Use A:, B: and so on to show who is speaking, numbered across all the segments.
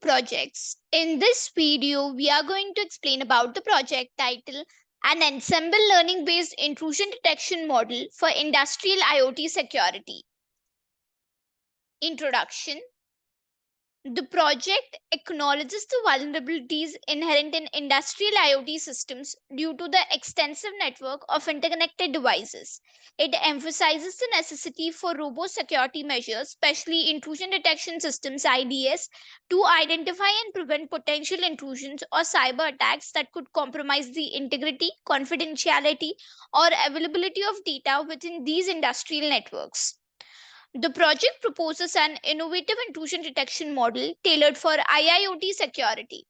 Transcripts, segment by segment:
A: projects. In this video, we are going to explain about the project title, an ensemble learning-based intrusion detection model for industrial IoT security. Introduction. The project acknowledges the vulnerabilities inherent in industrial IoT systems due to the extensive network of interconnected devices. It emphasizes the necessity for robust security measures, especially intrusion detection systems (IDS), to identify and prevent potential intrusions or cyber attacks that could compromise the integrity, confidentiality, or availability of data within these industrial networks. The project proposes an innovative intrusion detection model tailored for IIoT security.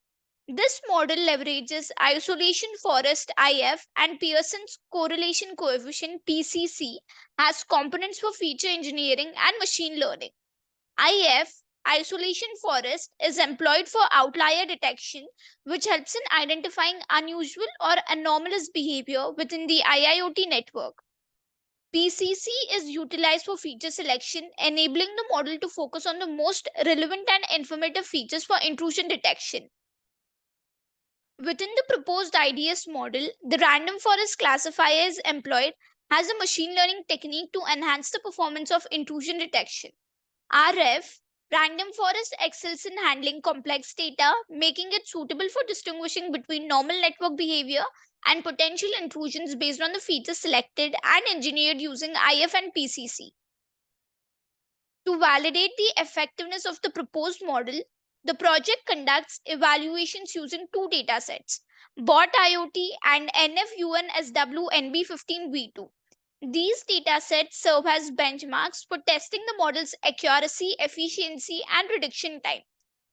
A: This model leverages isolation forest (IF) and Pearson's correlation coefficient (PCC) as components for feature engineering and machine learning. IF isolation forest is employed for outlier detection, which helps in identifying unusual or anomalous behavior within the IIoT network. PCC is utilized for feature selection, enabling the model to focus on the most relevant and informative features for intrusion detection. Within the proposed IDS model, the random forest classifier is employed as a machine learning technique to enhance the performance of intrusion detection. RF random forest excels in handling complex data, making it suitable for distinguishing between normal network behavior and potential intrusions based on the features selected and engineered using IF and PCC. To validate the effectiveness of the proposed model, the project conducts evaluations using two datasets, BOT IoT and NFUNSW NB15V2. These datasets serve as benchmarks for testing the model's accuracy, efficiency, and prediction time.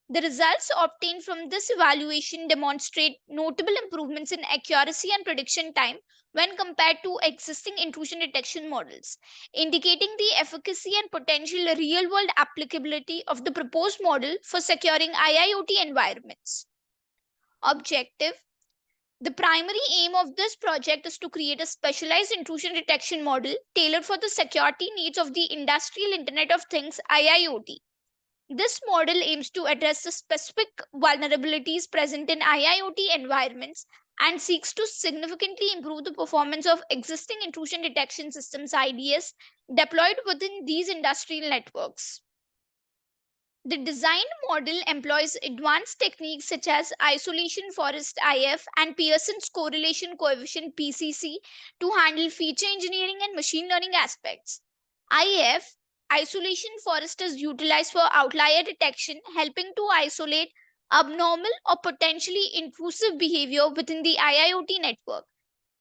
A: The results obtained from this evaluation demonstrate notable improvements in accuracy and prediction time when compared to existing intrusion detection models, indicating the efficacy and potential real-world applicability of the proposed model for securing IIoT environments. Objective. The primary aim of this project is to create a specialized intrusion detection model tailored for the security needs of the Industrial Internet of Things (IIoT). This model aims to address the specific vulnerabilities present in IIoT environments and seeks to significantly improve the performance of existing intrusion detection systems (IDS) deployed within these industrial networks. The design model employs advanced techniques such as isolation forest (IF) and Pearson's correlation coefficient (PCC) to handle feature engineering and machine learning aspects. IF isolation forest is utilized for outlier detection, helping to isolate abnormal or potentially intrusive behavior within the IIoT network.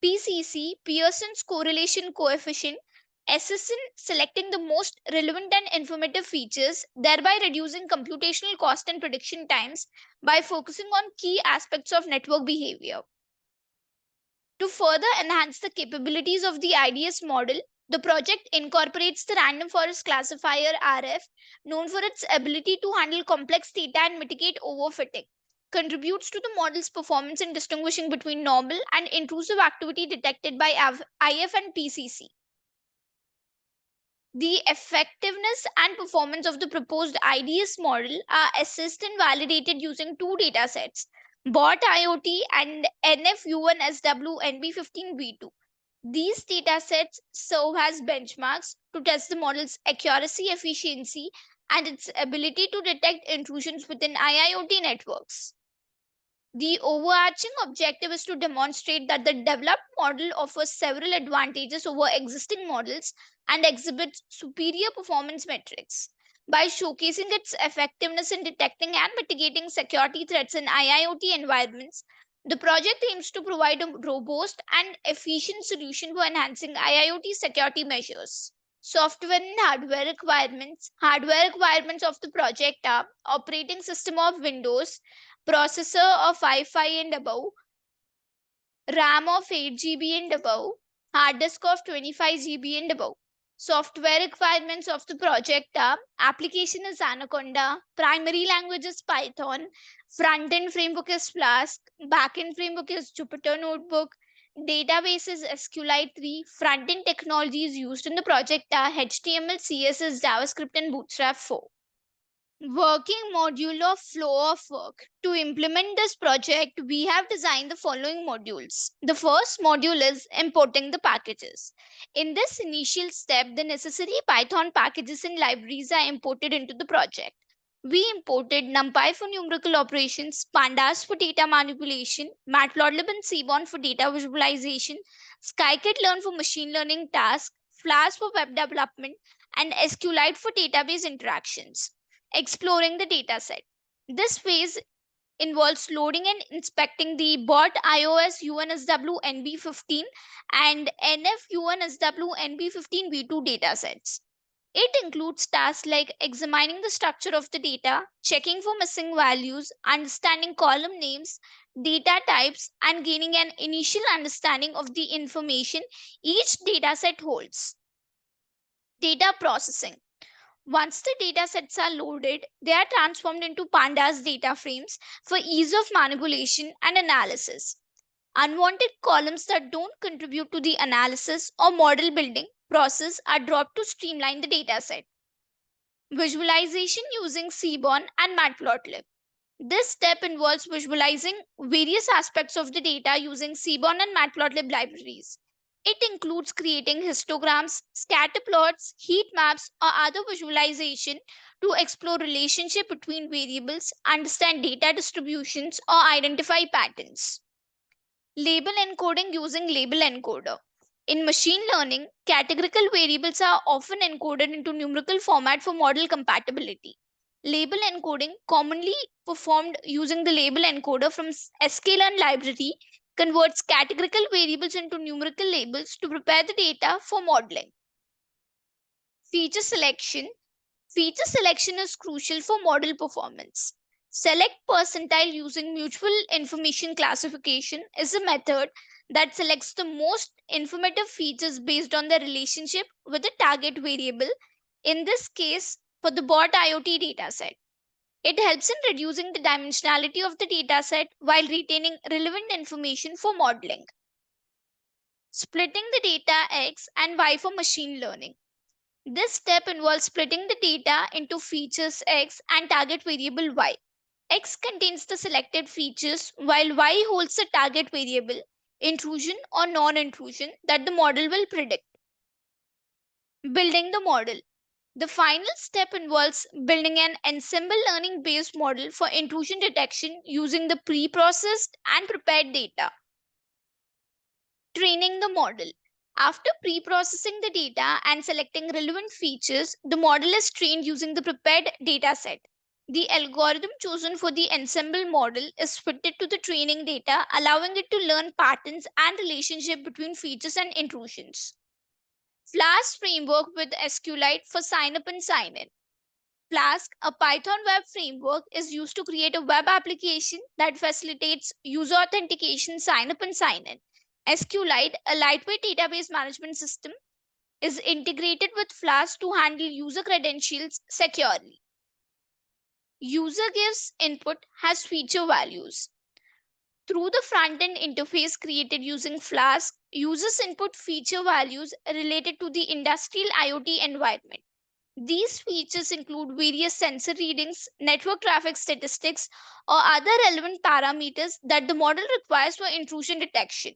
A: PCC, Pearson's correlation coefficient, assists in selecting the most relevant and informative features, thereby reducing computational cost and prediction times by focusing on key aspects of network behavior. To further enhance the capabilities of the IDS model, the project incorporates the random forest classifier (RF), known for its ability to handle complex data and mitigate overfitting, contributes to the model's performance in distinguishing between normal and intrusive activity detected by IF and PCC. The effectiveness and performance of the proposed IDS model are assessed and validated using two datasets, BOT IoT and NFUNSW NB15V2. These datasets serve as benchmarks to test the model's accuracy, efficiency, and its ability to detect intrusions within IIoT networks. The overarching objective is to demonstrate that the developed model offers several advantages over existing models and exhibits superior performance metrics. By showcasing its effectiveness in detecting and mitigating security threats in IIoT environments, the project aims to provide a robust and efficient solution for enhancing IIoT security measures. Software and hardware requirements. Hardware requirements of the project are operating system of Windows, processor of Wi-Fi and above, RAM of 8 GB and above, hard disk of 25 GB and above. Software requirements of the project are application is Anaconda, primary language is Python, front-end framework is Flask, back-end framework is Jupyter Notebook, database is SQLite 3, front-end technologies used in the project are HTML, CSS, JavaScript, and Bootstrap 4. Working module of flow of work. To implement this project, we have designed the following modules. The first module is importing the packages. In this initial step, the necessary Python packages and libraries are imported into the project. We imported NumPy for numerical operations, Pandas for data manipulation, Matplotlib and Seaborn for data visualization, scikit-learn for machine learning tasks, Flask for web development, and SQLite for database interactions. Exploring the dataset. This phase involves loading and inspecting the bot iOS UNSW NB15 and NF UNSW NB15 V2 datasets. It includes tasks like examining the structure of the data, checking for missing values, understanding column names, data types, and gaining an initial understanding of the information each dataset holds. Data processing. Once the data sets are loaded, they are transformed into pandas data frames for ease of manipulation and analysis. Unwanted columns that don't contribute to the analysis or model building process are dropped to streamline the dataset. Visualization using Seaborn and Matplotlib. This step involves visualizing various aspects of the data using Seaborn and Matplotlib libraries. It includes creating histograms, scatter plots, heat maps, or other visualization to explore relationship between variables, understand data distributions, or identify patterns. Label encoding using label encoder. In machine learning, categorical variables are often encoded into numerical format for model compatibility. Label encoding, commonly performed using the label encoder from sklearn library, converts categorical variables into numerical labels to prepare the data for modeling. Feature selection. Feature selection is crucial for model performance. Select percentile using mutual information classification is a method that selects the most informative features based on their relationship with the target variable, in this case, for the bot IoT dataset. It helps in reducing the dimensionality of the dataset while retaining relevant information for modeling. Splitting the data X and Y for machine learning. This step involves splitting the data into features X and target variable Y. X contains the selected features while Y holds the target variable, intrusion or non-intrusion, that the model will predict. Building the model. The final step involves building an ensemble learning based model for intrusion detection using the pre-processed and prepared data. Training the model. After pre-processing the data and selecting relevant features, the model is trained using the prepared dataset. The algorithm chosen for the ensemble model is fitted to the training data, allowing it to learn patterns and relationship between features and intrusions. Flask framework with SQLite for sign up and sign in. Flask, a Python web framework, is used to create a web application that facilitates user authentication, sign up, and sign in. SQLite, a lightweight database management system, is integrated with Flask to handle user credentials securely. User gives input has feature values. Through the front-end interface created using Flask, users input feature values related to the industrial IoT environment. These features include various sensor readings, network traffic statistics, or other relevant parameters that the model requires for intrusion detection.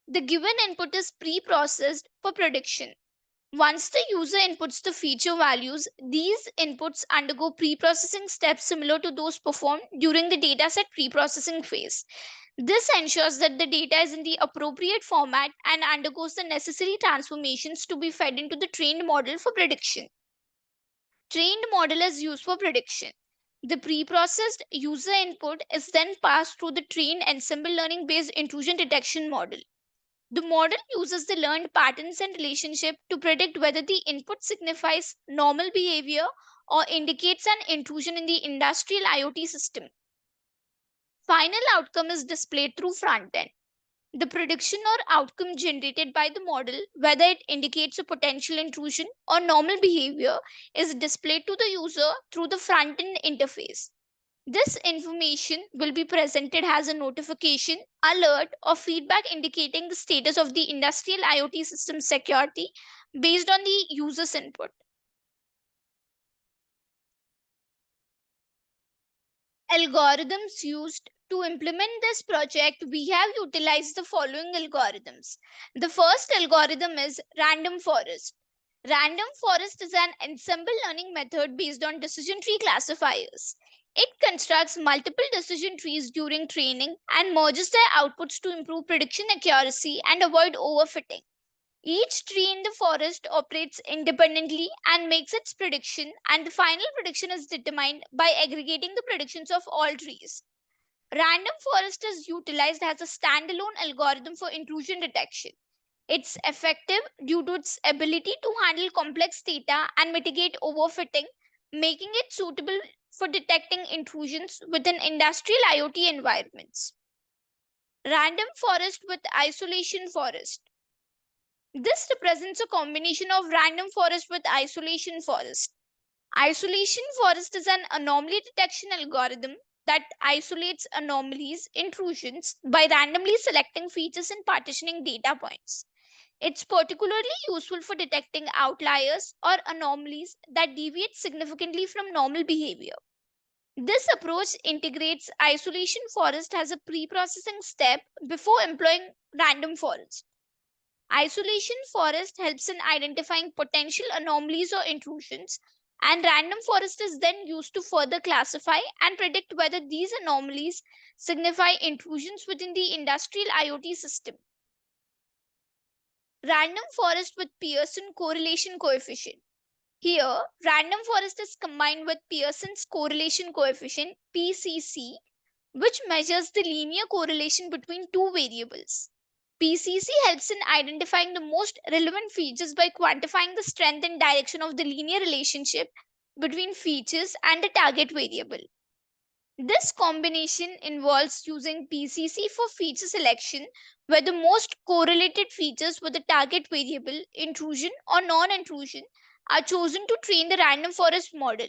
A: The given input is pre-processed for prediction. Once the user inputs the feature values, these inputs undergo pre-processing steps similar to those performed during the dataset pre-processing phase. This ensures that the data is in the appropriate format and undergoes the necessary transformations to be fed into the trained model for prediction. Trained model is used for prediction. The pre-processed user input is then passed through the trained ensemble learning based intrusion detection model. The model uses the learned patterns and relationship to predict whether the input signifies normal behavior or indicates an intrusion in the industrial IoT system. Final outcome is displayed through front end. The prediction or outcome generated by the model, whether it indicates a potential intrusion or normal behavior, is displayed to the user through the front end interface. This information will be presented as a notification, alert, or feedback indicating the status of the industrial IoT system security based on the user's input. Algorithms used to implement this project, we have utilized the following algorithms. The first algorithm is random forest. Random forest is an ensemble learning method based on decision tree classifiers. It constructs multiple decision trees during training and merges their outputs to improve prediction accuracy and avoid overfitting. Each tree in the forest operates independently and makes its prediction, and the final prediction is determined by aggregating the predictions of all trees. Random forest is utilized as a standalone algorithm for intrusion detection. It's effective due to its ability to handle complex data and mitigate overfitting, making it suitable for detecting intrusions within industrial IoT environments. Random forest with isolation forest. This represents a combination of random forest with isolation forest. Isolation forest is an anomaly detection algorithm that isolates anomalies, intrusions, by randomly selecting features and partitioning data points. It's particularly useful for detecting outliers or anomalies that deviate significantly from normal behavior. This approach integrates isolation forest as a pre-processing step before employing random forest. Isolation forest helps in identifying potential anomalies or intrusions, and random forest is then used to further classify and predict whether these anomalies signify intrusions within the industrial IoT system. Random forest with Pearson correlation coefficient. Here, random forest is combined with Pearson's correlation coefficient (PCC), which measures the linear correlation between two variables. PCC helps in identifying the most relevant features by quantifying the strength and direction of the linear relationship between features and a target variable. This combination involves using PCC for feature selection, where the most correlated features with the target variable, intrusion or non-intrusion, are chosen to train the random forest model.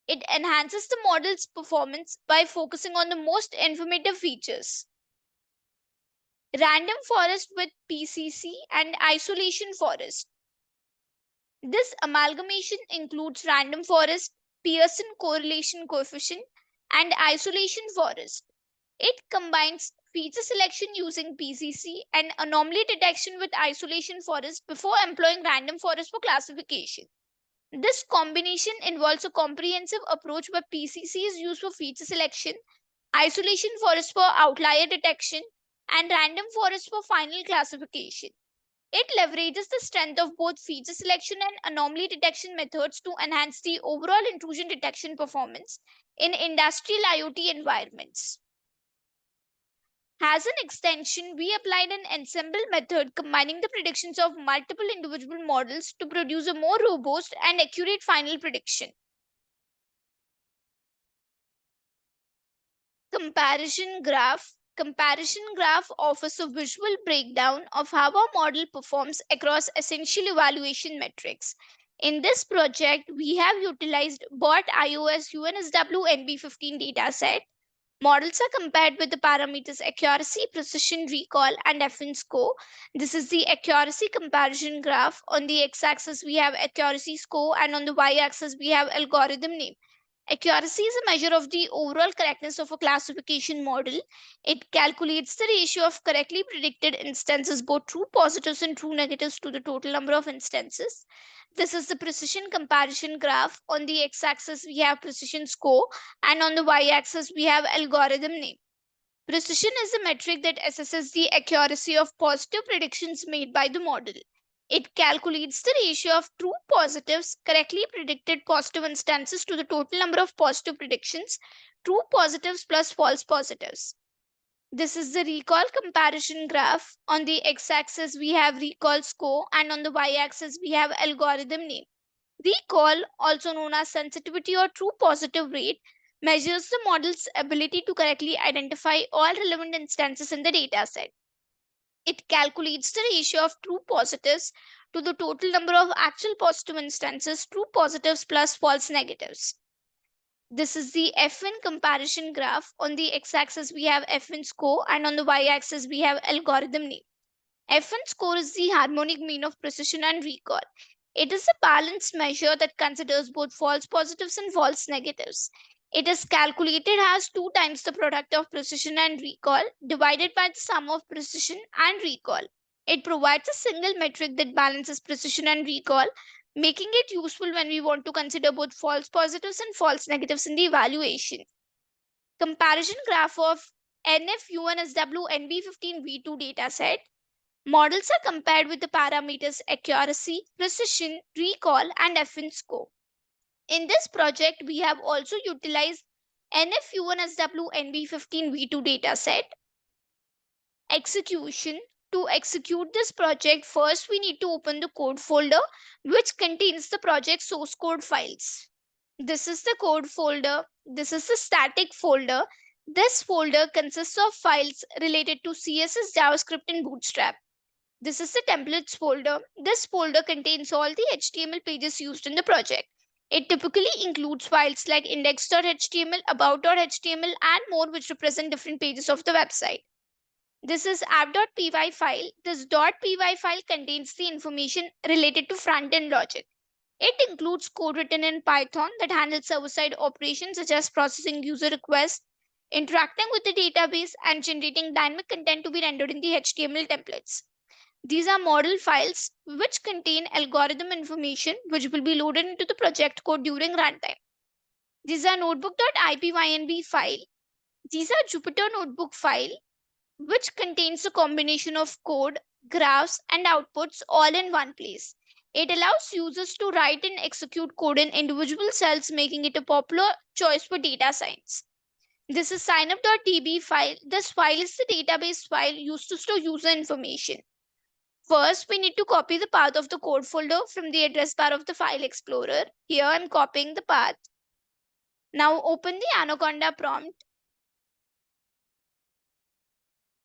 A: It enhances the model's performance by focusing on the most informative features. Random forest with PCC and isolation forest. This amalgamation includes random forest, Pearson correlation coefficient, and isolation forest. It combines feature selection using PCC and anomaly detection with isolation forest before employing random forest for classification. This combination involves a comprehensive approach where PCC is used for feature selection, isolation forest for outlier detection, and random forest for final classification. It leverages the strength of both feature selection and anomaly detection methods to enhance the overall intrusion detection performance in industrial IoT environments. As an extension, we applied an ensemble method combining the predictions of multiple individual models to produce a more robust and accurate final prediction. Comparison graph. Comparison graph offers a visual breakdown of how a model performs across essential evaluation metrics. In this project, we have utilized BOT iOS UNSW NB15 dataset. Models are compared with the parameters accuracy, precision, recall, and FN score. This is the accuracy comparison graph. On the x-axis, we have accuracy score, and on the y-axis, we have algorithm name. Accuracy is a measure of the overall correctness of a classification model. It calculates the ratio of correctly predicted instances, both true positives and true negatives, to the total number of instances. This is the precision comparison graph. On the x-axis, we have precision score, and on the y-axis, we have algorithm name. Precision is a metric that assesses the accuracy of positive predictions made by the model. It calculates the ratio of true positives, correctly predicted positive instances, to the total number of positive predictions, true positives plus false positives. This is the recall comparison graph. On the x-axis, we have recall score, and on the y-axis, we have algorithm name. Recall, also known as sensitivity or true positive rate, measures the model's ability to correctly identify all relevant instances in the dataset. It calculates the ratio of true positives to the total number of actual positive instances, true positives plus false negatives. This is the FN comparison graph. On the x-axis, we have FN score, and on the y-axis, we have algorithm name. FN score is the harmonic mean of precision and recall. It is a balanced measure that considers both false positives and false negatives. It is calculated as 2 times the product of precision and recall divided by the sum of precision and recall. It provides a single metric that balances precision and recall, making it useful when we want to consider both false positives and false negatives in the evaluation. Comparison graph of NF-UNSW NB15V2 dataset. Models are compared with the parameters accuracy, precision, recall, and FN score. In this project, we have also utilized NF-UNSW NB15V2 dataset. Execution. To execute this project, first we need to open the code folder which contains the project source code files. This is the code folder. This is the static folder. This folder consists of files related to CSS, JavaScript, and Bootstrap. This is the templates folder. This folder contains all the HTML pages used in the project. It typically includes files like index.html, about.html, and more, which represent different pages of the website. This is app.py file. This .py file contains the information related to front-end logic. It includes code written in Python that handles server-side operations such as processing user requests, interacting with the database, and generating dynamic content to be rendered in the HTML templates. These are model files which contain algorithm information which will be loaded into the project code during runtime. These are notebook.ipynb file. These are Jupyter notebook file which contains a combination of code, graphs, and outputs all in one place. It allows users to write and execute code in individual cells, making it a popular choice for data science. This is signup.db file. This file is the database file used to store user information. First, we need to copy the path of the code folder from the address bar of the file explorer. Here I'm copying the path. Now open the Anaconda prompt.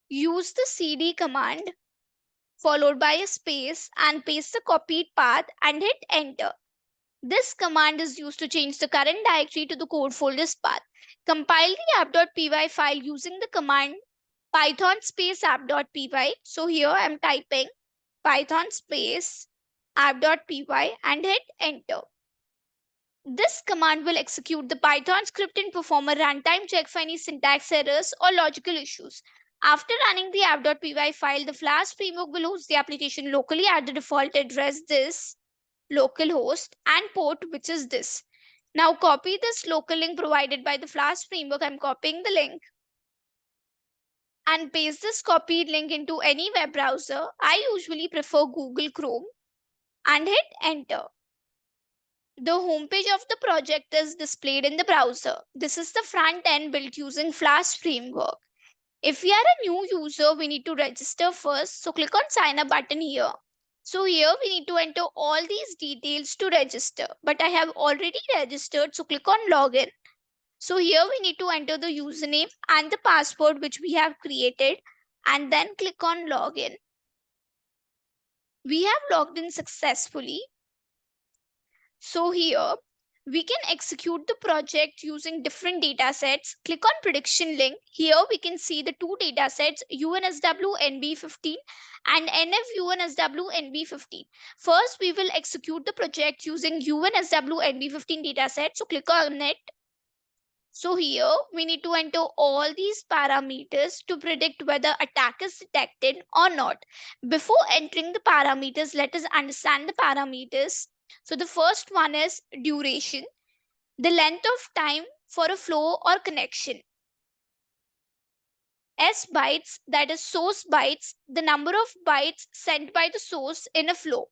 A: Use the cd command followed by a space and paste the copied path and hit enter. This command is used to change the current directory to the code folder's path. Compile the app.py file using the command python space app.py. So here I'm typing python space app.py and hit enter. This command will execute the Python script and perform a runtime check for any syntax errors or logical issues. After running the app.py file, the Flask framework will host the application locally at the default address this, localhost, and port, which is this. Now copy this local link provided by the Flask framework. I'm copying the link and paste this copied link into any web browser. I usually prefer Google Chrome and hit enter. The homepage of the project is displayed in the browser. This is the front end built using Flask framework. If we are a new user, we need to register first. So click on sign up button here. So here we need to enter all these details to register. But I have already registered. So click on login. So here we need to enter the username and the password which we have created. And then click on login. We have logged in successfully. So here we can execute the project using different data sets. Click on prediction link. Here we can see the two data sets UNSW NB15 and NF UNSW NB15. First, we will execute the project using UNSW NB15 data set. So click on it. So here we need to enter all these parameters to predict whether attack is detected or not. Before entering the parameters, let us understand the parameters. So the first one is duration, the length of time for a flow or connection. S bytes, that is source bytes, the number of bytes sent by the source in a flow.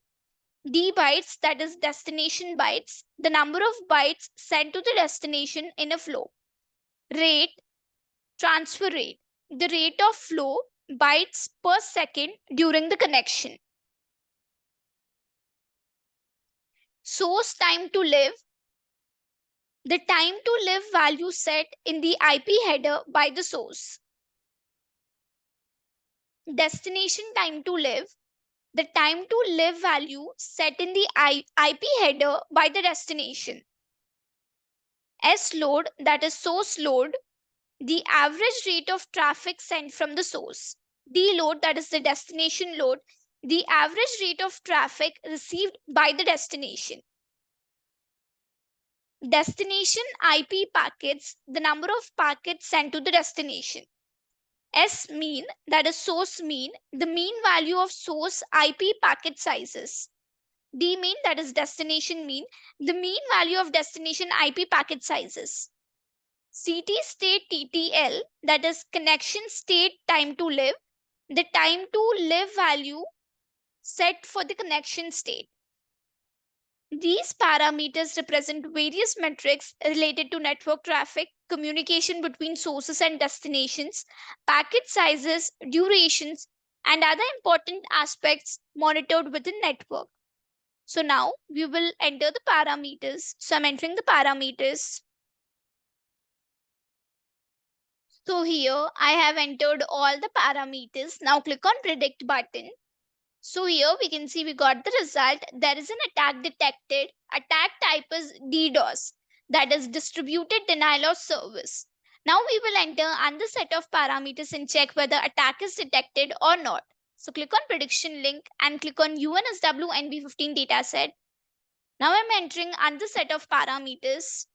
A: D bytes, that is destination bytes, the number of bytes sent to the destination in a flow. Rate, transfer rate, the rate of flow bytes per second during the connection. Source time to live, the time to live value set in the IP header by the source. Destination time to live, the time to live value set in the IP header by the destination. S load, that is source load, the average rate of traffic sent from the source. D load, that is the destination load, the average rate of traffic received by the destination. Destination IP packets, the number of packets sent to the destination. S mean, that is source mean, the mean value of source IP packet sizes. D mean, that is destination mean, the mean value of destination IP packet sizes. CT state TTL, that is connection state time to live, the time to live value set for the connection state. These parameters represent various metrics related to network traffic, communication between sources and destinations, packet sizes, durations, and other important aspects monitored within network. So now we will enter the parameters. So I'm entering the parameters. So here I have entered all the parameters. Now click on predict button. So here we can see we got the result. There is an attack detected. Attack type is DDoS, that is distributed denial of service. Now we will enter another set of parameters and check whether attack is detected or not. So click on prediction link and click on UNSW NB15 dataset. Now I'm entering another set of parameters.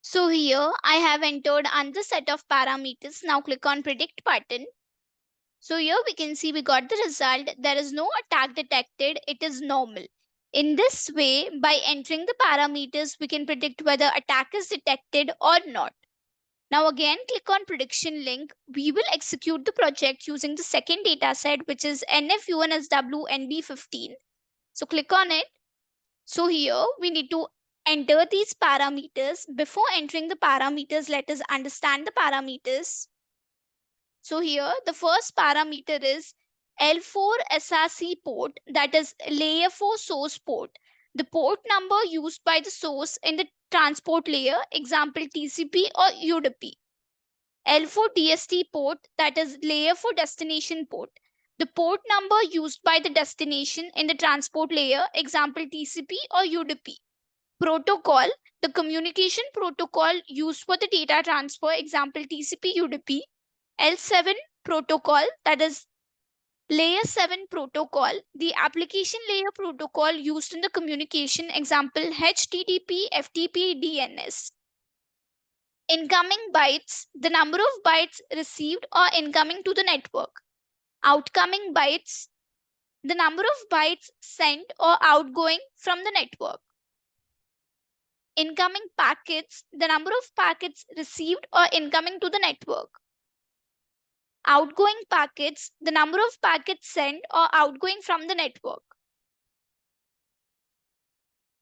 A: So here I have entered another set of parameters. Now click on predict button. So here we can see we got the result. There is no attack detected. It is normal. In this way, by entering the parameters, we can predict whether attack is detected or not. Now again, click on prediction link. We will execute the project using the second dataset, which is NFUNSW NB15. So click on it. So here we need to enter these parameters. Before entering the parameters, let us understand the parameters. So here the first parameter is L4 SRC port, that is layer 4 source port. The port number used by the source in the transport layer, example TCP or UDP. L4 DST port, that is layer 4 destination port. The port number used by the destination in the transport layer, example TCP or UDP. Protocol, the communication protocol used for the data transfer, example TCP UDP. L7 protocol, that is layer 7 protocol, the application layer protocol used in the communication, example HTTP, FTP, DNS. Incoming bytes, the number of bytes received or incoming to the network. Outgoing bytes, the number of bytes sent or outgoing from the network. Incoming packets, the number of packets received or incoming to the network. Outgoing packets, the number of packets sent or outgoing from the network.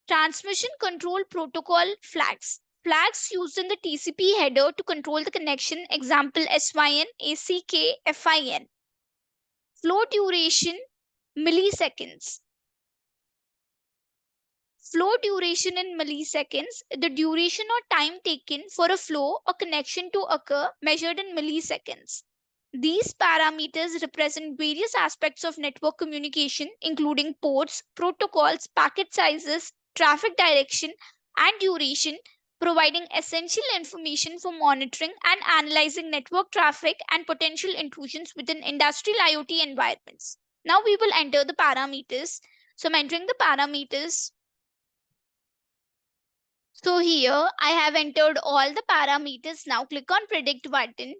A: Transmission control protocol flags. Flags used in the TCP header to control the connection, example SYN, ACK, FIN. Flow duration, milliseconds. Flow duration in milliseconds, the duration or time taken for a flow or connection to occur measured in milliseconds. These parameters represent various aspects of network communication, including ports, protocols, packet sizes, traffic direction, and duration, providing essential information for monitoring and analyzing network traffic and potential intrusions within industrial IoT environments. Now we will enter the parameters. So I'm entering the parameters. So here I have entered all the parameters. Now click on predict button.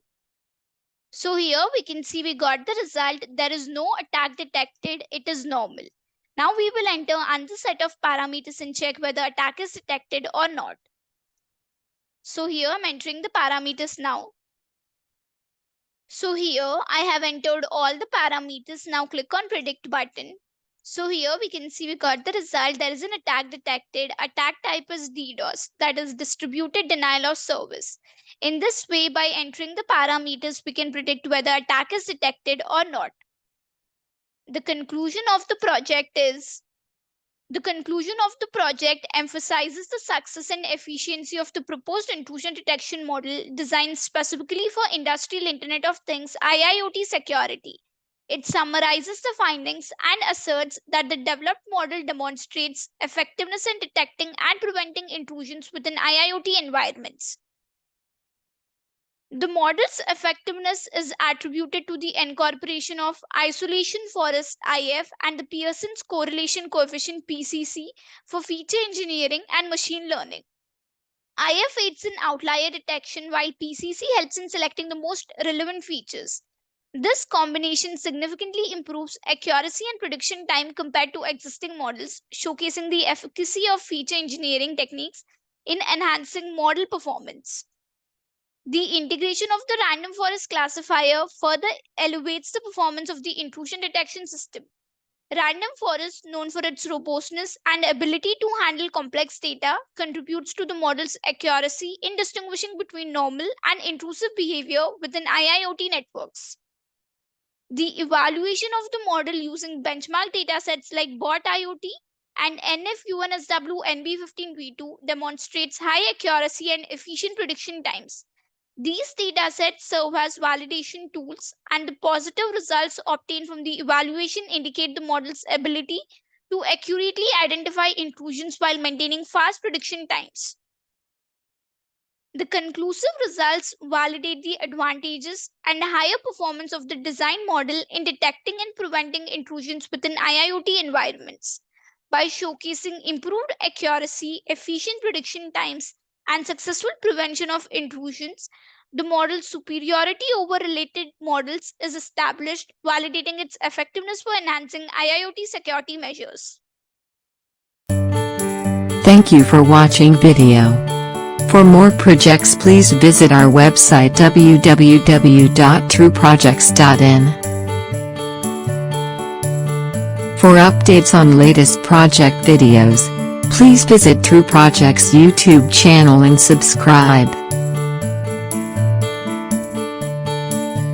A: So here we can see we got the result. There is no attack detected. It is normal. Now we will enter another set of parameters and check whether attack is detected or not. So here I'm entering the parameters now. So here I have entered all the parameters. Now click on predict button. So here we can see we got the result. There is an attack detected. Attack type is DDoS, that is distributed denial of service. In this way, by entering the parameters, we can predict whether attack is detected or not. The conclusion of the project emphasizes the success and efficiency of the proposed intrusion detection model designed specifically for industrial Internet of Things IIoT security. It summarizes the findings and asserts that the developed model demonstrates effectiveness in detecting and preventing intrusions within IIoT environments. The model's effectiveness is attributed to the incorporation of isolation forest IF and the Pearson's correlation coefficient PCC for feature engineering and machine learning. IF aids in outlier detection while PCC helps in selecting the most relevant features. This combination significantly improves accuracy and prediction time compared to existing models, showcasing the efficacy of feature engineering techniques in enhancing model performance. The integration of the random forest classifier further elevates the performance of the intrusion detection system. Random forest, known for its robustness and ability to handle complex data, contributes to the model's accuracy in distinguishing between normal and intrusive behavior within IIoT networks. The evaluation of the model using benchmark datasets like BOT IoT and NFUNSW NB15V2 demonstrates high accuracy and efficient prediction times. These datasets serve as validation tools, and the positive results obtained from the evaluation indicate the model's ability to accurately identify intrusions while maintaining fast prediction times. The conclusive results validate the advantages and higher performance of the design model in detecting and preventing intrusions within IIoT environments. By showcasing improved accuracy, efficient prediction times, and successful prevention of intrusions, the model's superiority over related models is established, validating its effectiveness for enhancing IIoT security measures.
B: Thank you for watching video. For more projects, please visit our website www.trueprojects.in. For updates on latest project videos, please visit True Projects YouTube channel and subscribe.